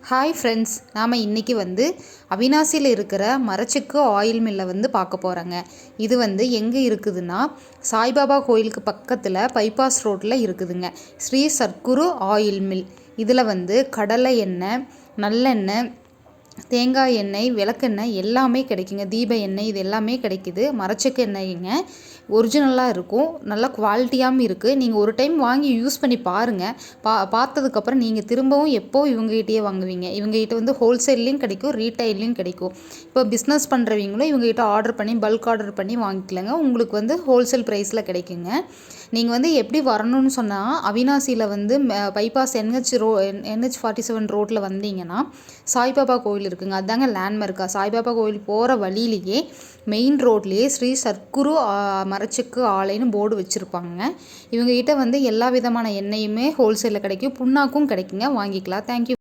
Hi friends, நாம் இன்றைக்கி அவினாசியில் இருக்கிற மரச்செக்கு ஆயில் மில்லை பார்க்க போகிறோங்க. இது எங்கே இருக்குதுன்னா, சாய்பாபா கோயிலுக்கு பக்கத்தில் பைபாஸ் ரோட்டில் இருக்குதுங்க. ஸ்ரீ சர்க்குரு ஆயில் மில். இதில் கடலை எண்ணெய், நல்லெண்ணெய், தேங்காய் எண்ணெய், விளக்கெண்ணெய் எல்லாமே கிடைக்குங்க. தீப எண்ணெய் இது எல்லாமே கிடைக்குது. மரச்செக்கு எண்ணெய்ங்க ஒரிஜினலாக இருக்கும், நல்ல குவாலிட்டியாகவும் இருக்குது. நீங்கள் ஒரு டைம் வாங்கி யூஸ் பண்ணி பாருங்கள். பார்த்ததுக்கப்புறம் நீங்கள் திரும்பவும் எப்போ இவங்ககிட்டயே வாங்குவீங்க. இவங்ககிட்ட ஹோல்சேல்லையும் கிடைக்கும், ரீட்டைல்லையும் கிடைக்கும். இப்போ பிஸ்னஸ் பண்ணுறவங்களும் இவங்ககிட்ட ஆர்டர் பண்ணி பல்க் ஆர்டர் பண்ணி வாங்கிக்கலாங்க. உங்களுக்கு ஹோல்சேல் ப்ரைஸில் கிடைக்குங்க. நீங்கள் எப்படி வரணும்னு சொன்னால், அவினாசியில் பைபாஸ் NH47 ரோட்டில் வந்தீங்கன்னா சாய்பாபா கோயில் இருக்குங்க. அதுதாங்க லேண்ட்மார்க்கா. சாய்பாபா கோயில் போகிற வழியிலேயே மெயின் ரோட்லேயே ஸ்ரீ சர்க்குரு மரச்செக்கு ஆலைன்னு போர்டு வச்சுருப்பாங்க. இவங்ககிட்ட எல்லா விதமான எண்ணெயுமே ஹோல்சேலில் கிடைக்கும், புண்ணாக்கும் கிடைக்குங்க. வாங்கிக்கலாம். தேங்க்யூ.